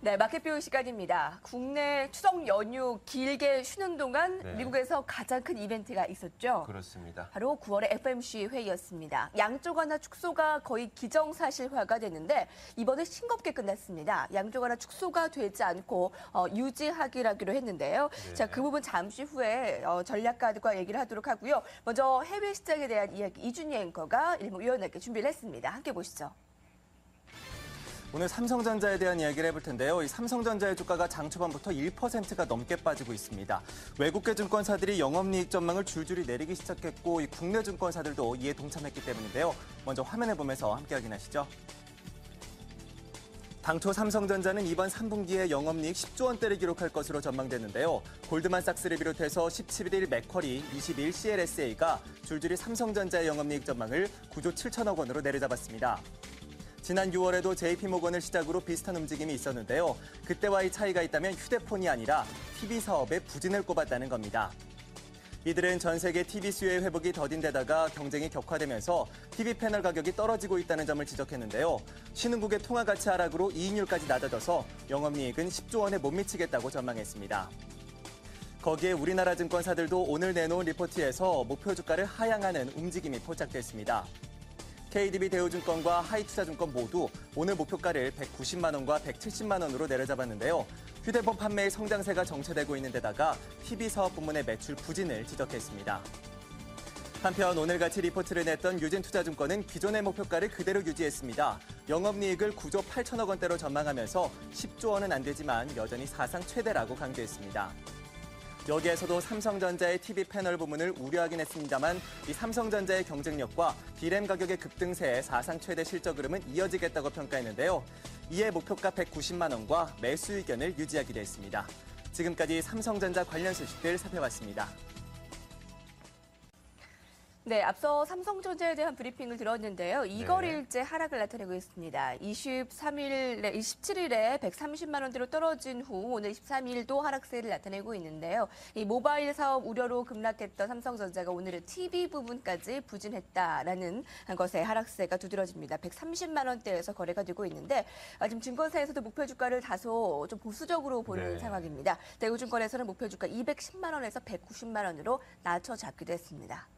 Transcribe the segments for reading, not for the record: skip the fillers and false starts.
네, 마켓뷰 시간입니다. 국내 추석 연휴 길게 쉬는 동안 네. 미국에서 가장 큰 이벤트가 있었죠. 그렇습니다. 바로 9월의 FOMC 회의였습니다. 양적 완화 축소가 거의 기정사실화가 됐는데 이번에 싱겁게 끝났습니다. 양적 완화 축소가 되지 않고 유지하기로 했는데요. 네. 자, 그 부분 잠시 후에 전략가들과 얘기를 하도록 하고요. 먼저 해외 시장에 대한 이야기 이준희 앵커가 일목요연하게 준비를 했습니다. 함께 보시죠. 오늘 삼성전자에 대한 이야기를 해볼 텐데요. 이 삼성전자의 주가가 장 초반부터 1%가 넘게 빠지고 있습니다. 외국계 증권사들이 영업이익 전망을 줄줄이 내리기 시작했고 이 국내 증권사들도 이에 동참했기 때문인데요. 먼저 화면을 보면서 함께 확인하시죠. 당초 삼성전자는 이번 3분기에 영업이익 10조 원대를 기록할 것으로 전망됐는데요. 골드만삭스를 비롯해서 17일 맥쿼리, 22일 CLSA가 줄줄이 삼성전자의 영업이익 전망을 9조 7천억 원으로 내려잡았습니다. 지난 6월에도 JP모건을 시작으로 비슷한 움직임이 있었는데요. 그때와의 차이가 있다면 휴대폰이 아니라 TV 사업에 부진을 꼽았다는 겁니다. 이들은 전 세계 TV 수요의 회복이 더딘 데다가 경쟁이 격화되면서 TV 패널 가격이 떨어지고 있다는 점을 지적했는데요. 신흥국의 통화 가치 하락으로 이익률까지 낮아져서 영업이익은 10조 원에 못 미치겠다고 전망했습니다. 거기에 우리나라 증권사들도 오늘 내놓은 리포트에서 목표 주가를 하향하는 움직임이 포착됐습니다. KDB 대우증권과 하이투자증권 모두 오늘 목표가를 190만 원과 170만 원으로 내려잡았는데요. 휴대폰 판매의 성장세가 정체되고 있는 데다가 TV 사업 부문의 매출 부진을 지적했습니다. 한편 오늘 같이 리포트를 냈던 유진투자증권은 기존의 목표가를 그대로 유지했습니다. 영업이익을 9조 8천억 원대로 전망하면서 10조 원은 안 되지만 여전히 사상 최대라고 강조했습니다. 여기에서도 삼성전자의 TV 패널 부문을 우려하긴 했습니다만 이 삼성전자의 경쟁력과 D램 가격의 급등세에 사상 최대 실적 흐름은 이어지겠다고 평가했는데요. 이에 목표가 190만 원과 매수 의견을 유지하기로 했습니다. 지금까지 삼성전자 관련 소식들 살펴봤습니다. 네, 앞서 삼성전자에 대한 브리핑을 들었는데요. 이거일째 하락을 나타내고 있습니다. 27일에 130만 원대로 떨어진 후 오늘 23일도 하락세를 나타내고 있는데요. 이 모바일 사업 우려로 급락했던 삼성전자가 오늘은 TV 부분까지 부진했다라는 것에 하락세가 두드러집니다. 130만 원대에서 거래가 되고 있는데 지금 증권사에서도 목표 주가를 다소 좀 보수적으로 보는 상황입니다. 대우증권에서는 목표 주가 210만 원에서 190만 원으로 낮춰 잡기도 했습니다.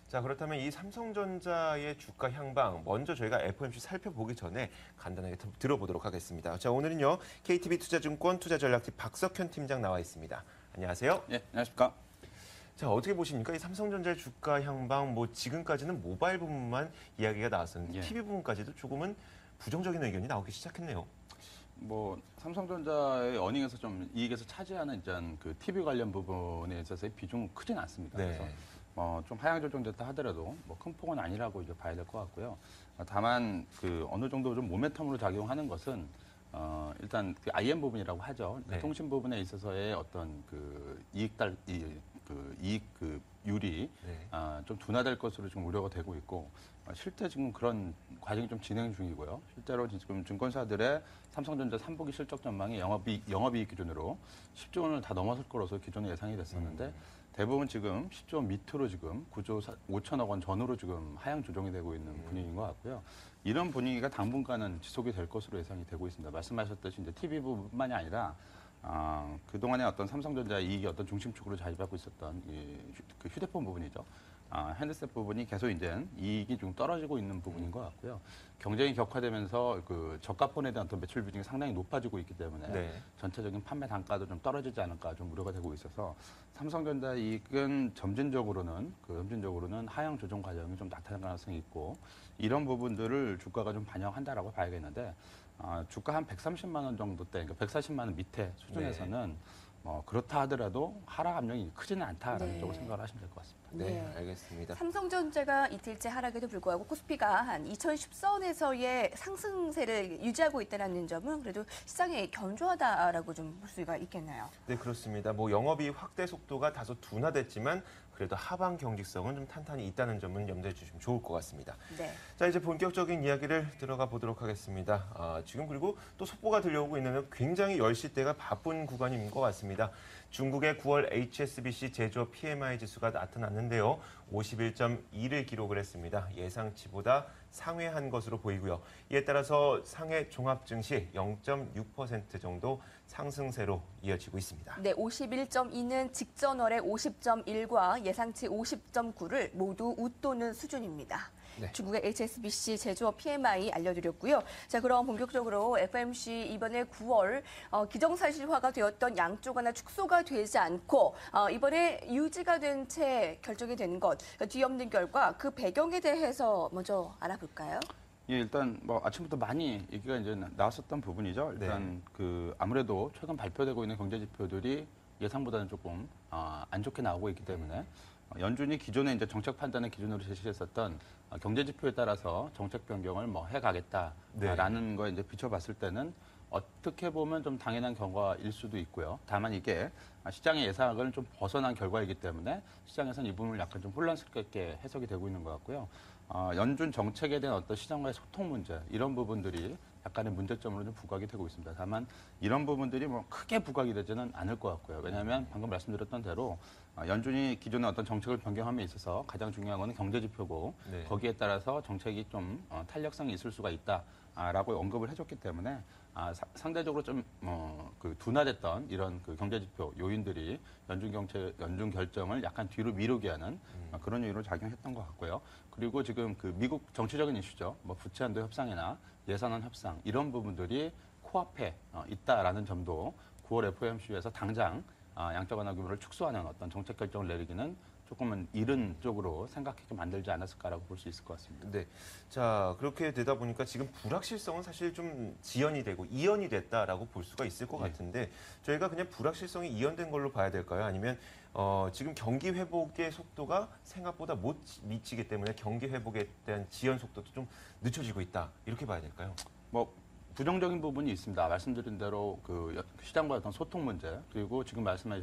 자, 그렇다면 이 삼성전자의 주가 향방 먼저 저희가 FOMC 살펴보기 전에 간단하게 들어보도록 하겠습니다. 자, 오늘은요. KTB 투자증권 투자전략팀 박석현 팀장 나와 있습니다. 안녕하세요. 네, 안녕하십니까. 자, 어떻게 보십니까? 이 삼성전자의 주가 향방 지금까지는 모바일 부분만 이야기가 나왔었는데 TV 부분까지도 조금은 부정적인 의견이 나오기 시작했네요. 삼성전자의 어닝에서 좀 이익에서 차지하는 그 TV 관련 부분에 있어서의 비중은 크진 않습니다. 네. 그래서 좀 하향 조정됐다 하더라도 큰 폭은 아니라고 이제 봐야 될 것 같고요. 다만 어느 정도 좀 모멘텀으로 작용하는 것은 일단 그 IM 부분이라고 하죠. 네. 통신 부분에 있어서의 어떤 이익 율이 좀 둔화될 것으로 지금 우려가 되고 있고 실제 지금 그런 과정이 좀 진행 중이고요. 실제로 지금 증권사들의 삼성전자 3분기 실적 전망이 영업이익 기준으로 10조 원을 다 넘어설 거로서 기존에 예상이 됐었는데 대부분 지금 10조 원 밑으로 지금 9조 5천억 원 전후로 지금 하향 조정이 되고 있는 분위기인 것 같고요. 이런 분위기가 당분간은 지속이 될 것으로 예상이 되고 있습니다. 말씀하셨듯이 이제 TV 부분만이 아니라 그동안의 어떤 삼성전자 이익이 어떤 중심축으로 자리잡고 있었던 그 휴대폰 부분이죠. 핸드셋 부분이 계속 이제 이익이 좀 떨어지고 있는 부분인 것 같고요. 경쟁이 격화되면서 그 저가폰에 대한 어떤 매출 비중이 상당히 높아지고 있기 때문에 전체적인 판매 단가도 좀 떨어지지 않을까 좀 우려가 되고 있어서 삼성전자 이익은 점진적으로는 하향 조정 과정이 좀 나타날 가능성이 있고 이런 부분들을 주가가 좀 반영한다라고 봐야겠는데 주가 한 130만 원 정도대, 그러니까 140만 원 밑에 수준에서는 그렇다 하더라도 하락 압력이 크지는 않다라는 쪽으로 생각을 하시면 될 것 같습니다. 네, 알겠습니다. 삼성전자가 이틀째 하락에도 불구하고 코스피가 한 2010선에서의 상승세를 유지하고 있다는 점은 그래도 시장에 견조하다라고 좀 볼 수가 있겠나요? 네, 그렇습니다. 영업이익 확대 속도가 다소 둔화됐지만 그래도 하방 경직성은 좀 탄탄히 있다는 점은 염두에 주시면 좋을 것 같습니다. 네. 자, 이제 본격적인 이야기를 들어가 보도록 하겠습니다. 지금 그리고 또 속보가 들려오고 있는 굉장히 열시대가 바쁜 구간인 것 같습니다. 중국의 9월 HSBC 제조업 PMI 지수가 나타났는데요. 51.2를 기록을 했습니다. 예상치보다 상회한 것으로 보이고요. 이에 따라서 상해 종합 증시 0.6% 정도 상승세로 이어지고 있습니다. 네, 51.2는 직전월의 50.1과 예상치 50.9를 모두 웃도는 수준입니다. 네. 중국의 HSBC 제조업 PMI 알려드렸고요. 자, 그럼 본격적으로 FOMC 이번에 9월 기정사실화가 되었던 양쪽 하나 축소가 되지 않고 이번에 유지가 된 채 결정이 되는 것, 뒤엎는 결과 그 배경에 대해서 먼저 알아볼까요? 예, 일단 뭐 아침부터 많이 얘기가 이제 나왔었던 부분이죠. 일단 그 아무래도 최근 발표되고 있는 경제 지표들이 예상보다는 조금 안 좋게 나오고 있기 때문에 연준이 기존에 이제 정책 판단의 기준으로 제시했었던 경제 지표에 따라서 정책 변경을 뭐 해가겠다라는 거에 이제 비춰봤을 때는 어떻게 보면 좀 당연한 결과일 수도 있고요. 다만 이게 시장의 예상을 좀 벗어난 결과이기 때문에 시장에서는 이 부분을 약간 좀 혼란스럽게 해석이 되고 있는 것 같고요. 연준 정책에 대한 어떤 시장과의 소통 문제 이런 부분들이 약간의 문제점으로 좀 부각이 되고 있습니다. 다만 이런 부분들이 뭐 크게 부각이 되지는 않을 것 같고요. 왜냐하면 방금 말씀드렸던 대로 연준이 기존의 어떤 정책을 변경함에 있어서 가장 중요한 것은 경제 지표고 네. 거기에 따라서 정책이 좀 탄력성이 있을 수가 있다라고 언급을 해줬기 때문에 상대적으로 좀 그 둔화됐던 이런 그 경제 지표 요인들이 연준 결정을 약간 뒤로 미루게 하는 그런 요인으로 작용했던 것 같고요. 그리고 지금 그 미국 정치적인 이슈죠. 뭐 부채 한도 협상이나 예산안 협상 이런 부분들이 코앞에 있다라는 점도 9월 FOMC에서 당장 양적 완화 규모를 축소하는 어떤 정책 결정을 내리기는 조금은 이른 쪽으로 생각하게 만들지 않았을까라고 볼 수 있을 것 같습니다. 네. 자, 그렇게 되다 보니까 지금 불확실성은 사실 좀 지연이 되고 이연이 됐다라고 볼 수가 있을 것 같은데 저희가 그냥 불확실성이 이연된 걸로 봐야 될까요? 아니면 지금 경기 회복의 속도가 생각보다 못 미치기 때문에 경기 회복에 대한 지연 속도도 좀 늦춰지고 있다. 이렇게 봐야 될까요? 뭐 부정적인 부분이 있습니다. 말씀드린 대로 그 시장과의 어떤 소통 문제 그리고 지금 말씀해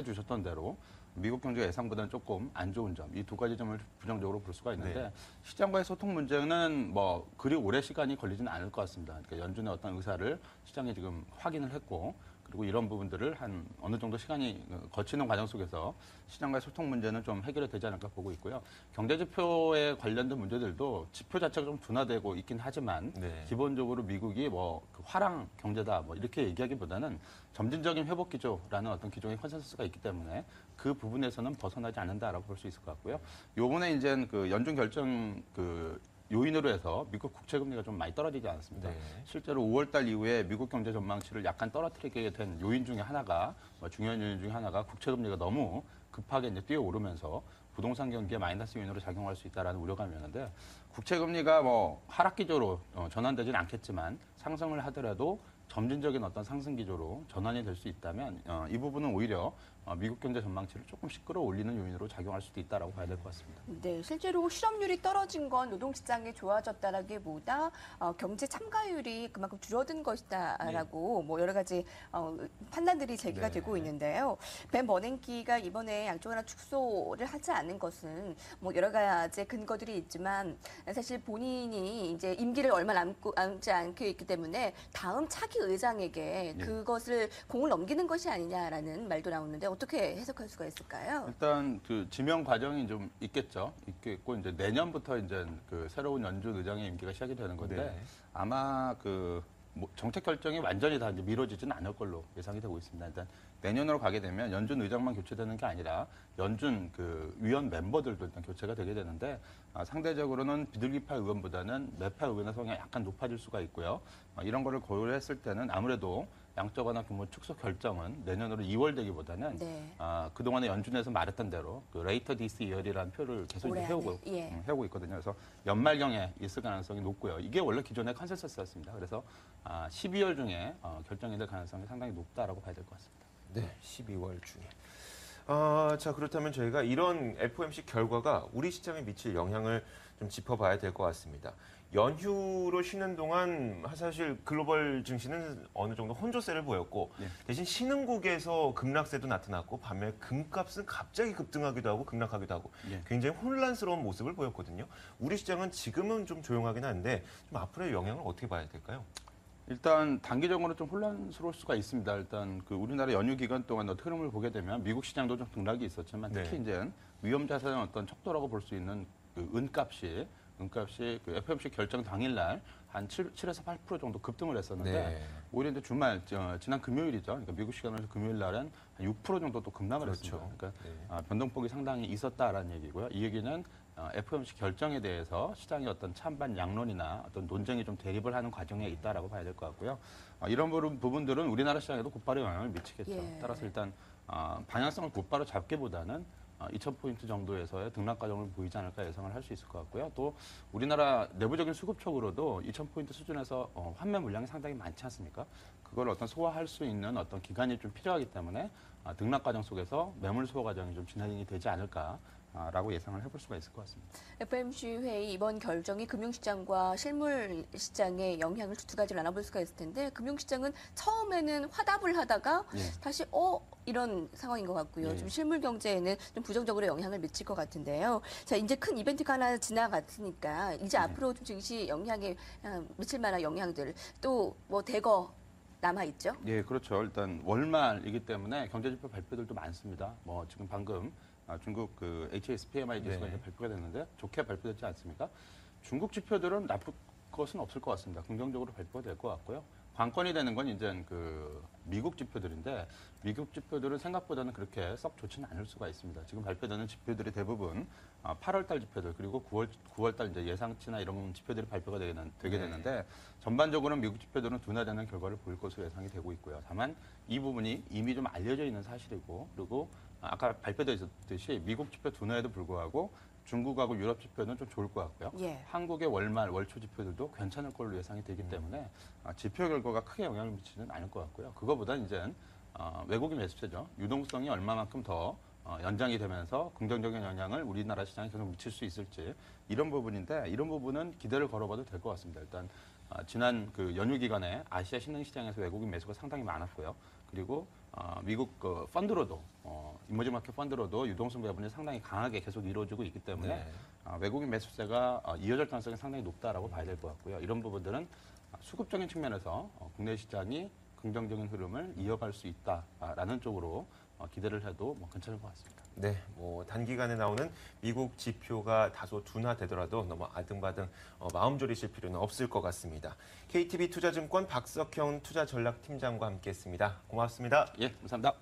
주셨던 대로 미국 경제가 예상보다는 조금 안 좋은 점, 이 두 가지 점을 부정적으로 볼 수가 있는데 시장과의 소통 문제는 뭐 그리 오래 시간이 걸리지는 않을 것 같습니다. 그러니까 연준의 어떤 의사를 시장이 지금 확인을 했고 그리고 이런 부분들을 한 어느 정도 시간이 거치는 과정 속에서 시장과의 소통 문제는 좀 해결이 되지 않을까 보고 있고요. 경제 지표에 관련된 문제들도 지표 자체가 좀 둔화되고 있긴 하지만 기본적으로 미국이 뭐 그 화랑 경제다 뭐 이렇게 얘기하기보다는 점진적인 회복 기조라는 어떤 기존의 컨센서스가 있기 때문에 그 부분에서는 벗어나지 않는다라고 볼 수 있을 것 같고요. 요번에 이제 그 연준 결정 그 요인으로 해서 미국 국채 금리가 좀 많이 떨어지지 않았습니다. 실제로 5월 달 이후에 미국 경제 전망치를 약간 떨어뜨리게 된 요인 중에 하나가 중요한 요인 중에 하나가 국채 금리가 너무 급하게 이제 뛰어오르면서 부동산 경기에 마이너스 요인으로 작용할 수 있다라는 우려감이 있는데 국채 금리가 뭐 하락 기조로 전환되지는 않겠지만 상승을 하더라도 점진적인 어떤 상승 기조로 전환이 될 수 있다면 이 부분은 오히려 미국 경제 전망치를 조금씩 끌어올리는 요인으로 작용할 수도 있다라고 봐야 될 것 같습니다. 네, 실제로 실업률이 떨어진 건 노동시장이 좋아졌다라기보다 경제 참가율이 그만큼 줄어든 것이다라고 뭐 여러 가지 판단들이 제기가 되고 있는데요. 벤 버냉키가 이번에 양쪽 하나 축소를 하지 않은 것은 뭐 여러 가지 근거들이 있지만 사실 본인이 이제 임기를 얼마 남지 않게 있기 때문에 다음 차기 의장에게 그것을 공을 넘기는 것이 아니냐라는 말도 나오는데 어떻게 해석할 수가 있을까요? 일단 그 지명 과정이 좀 있겠죠. 있겠고 이제 내년부터 이제 그 새로운 연준 의장의 임기가 시작이 되는 건데 아마 그 정책 결정이 완전히 다 이제 미뤄지지는 않을 걸로 예상이 되고 있습니다. 일단 내년으로 가게 되면 연준 의장만 교체되는 게 아니라 연준 그 위원 멤버들도 일단 교체가 되게 되는데 상대적으로는 비둘기파 의원보다는 매파 의원의 성향이 약간 높아질 수가 있고요. 이런 거를 고려했을 때는 아무래도 양적 완화 규모 축소 결정은 내년으로 2월 되기보다는 그동안에 연준에서 말했던 대로 그 레이터 디스 이어리라는 표를 계속 이제 해오고 있거든요. 그래서 연말경에 있을 가능성이 높고요. 이게 원래 기존의 컨센서스였습니다. 그래서 12월 중에 결정이 될 가능성이 상당히 높다라고 봐야 될 것 같습니다. 네, 12월 중에. 자, 그렇다면 저희가 이런 FOMC 결과가 우리 시장에 미칠 영향을 좀 짚어봐야 될 것 같습니다. 연휴로 쉬는 동안 사실 글로벌 증시는 어느 정도 혼조세를 보였고 대신 신흥국에서 급락세도 나타났고 반면에 금값은 갑자기 급등하기도 하고 급락하기도 하고 굉장히 혼란스러운 모습을 보였거든요. 우리 시장은 지금은 좀 조용하긴 한데 좀 앞으로의 영향을 어떻게 봐야 될까요? 일단 단기적으로 좀 혼란스러울 수가 있습니다. 일단 그 우리나라 연휴 기간 동안 흐름을 보게 되면 미국 시장도 좀 등락이 있었지만 특히 네. 이제 위험 자산의 어떤 척도라고 볼 수 있는 그 은값이 그 FOMC 결정 당일날 한 7에서 8% 정도 급등을 했었는데 네. 오히려 이제 주말 지난 금요일이죠. 그러니까 미국 시간으로 금요일 날은 한 6% 정도 또 급락을 그렇죠. 했습니다. 그러니까 네. 변동폭이 상당히 있었다라는 얘기고요. 이 얘기는 FOMC 결정에 대해서 시장의 어떤 찬반 양론이나 어떤 논쟁이 좀 대립을 하는 과정에 있다라고 봐야 될 것 같고요. 이런 부분들은 우리나라 시장에도 곧바로 영향을 미치겠죠. 예. 따라서 일단 방향성을 곧바로 잡기보다는 2,000포인트 정도에서의 등락 과정을 보이지 않을까 예상을 할 수 있을 것 같고요. 또 우리나라 내부적인 수급적으로도 2,000포인트 수준에서 환매 물량이 상당히 많지 않습니까? 그걸 어떤 소화할 수 있는 어떤 기간이 좀 필요하기 때문에 등락 과정 속에서 매물 소화 과정이 좀 진행이 되지 않을까라고 예상을 해볼 수가 있을 것 같습니다. FOMC 회의 이번 결정이 금융시장과 실물시장에 영향을 두 가지로 나눠볼 수가 있을 텐데 금융시장은 처음에는 화답을 하다가 예. 다시 이런 상황인 것 같고요. 예. 좀 실물 경제에는 좀 부정적으로 영향을 미칠 것 같은데요. 자, 이제 큰 이벤트가 하나 지나갔으니까 이제 앞으로 좀 증시 영향에 미칠 만한 영향들 또 뭐 대거 남아 있죠. 예, 그렇죠. 일단 월말이기 때문에 경제지표 발표들도 많습니다. 뭐 지금 방금 중국 그 HSPMI 지수가 네. 이제 발표가 됐는데 좋게 발표됐지 않습니까? 중국 지표들은 나쁠 것은 없을 것 같습니다. 긍정적으로 발표가 될 것 같고요. 관건이 되는 건 이제 그 미국 지표들인데 미국 지표들은 생각보다는 그렇게 썩 좋지는 않을 수가 있습니다. 지금 발표되는 지표들이 대부분 8월달 지표들 그리고 9월달 이제 예상치나 이런 지표들이 발표가 되게 되는데 전반적으로는 미국 지표들은 둔화되는 결과를 보일 것으로 예상이 되고 있고요. 다만 이 부분이 이미 좀 알려져 있는 사실이고 그리고 아까 발표되었듯이 미국 지표 둔화에도 불구하고 중국하고 유럽 지표는 좀 좋을 것 같고요. 예. 한국의 월말, 월초 지표들도 괜찮을 걸로 예상이 되기 때문에 지표 결과가 크게 영향을 미치지는 않을 것 같고요. 그거보다 이제 외국인 매수세죠. 유동성이 얼마만큼 더 연장이 되면서 긍정적인 영향을 우리나라 시장에 계속 미칠 수 있을지 이런 부분인데 이런 부분은 기대를 걸어봐도 될 것 같습니다. 일단 지난 그 연휴 기간에 아시아 신흥시장에서 외국인 매수가 상당히 많았고요. 그리고 미국 그 펀드로도 이머징 마켓 펀드로도 유동성 배분이 상당히 강하게 계속 이루어지고 있기 때문에 네. 외국인 매수세가 이어질 가능성이 상당히 높다라고 봐야 될 것 같고요. 이런 부분들은 수급적인 측면에서 국내 시장이 긍정적인 흐름을 이어갈 수 있다라는 쪽으로 기대를 해도 뭐 괜찮을 것 같습니다. 네, 뭐 단기간에 나오는 미국 지표가 다소 둔화되더라도 너무 아등바등 마음 졸이실 필요는 없을 것 같습니다. KTB 투자증권 박석형 투자전략팀장과 함께했습니다. 고맙습니다. 예, 감사합니다.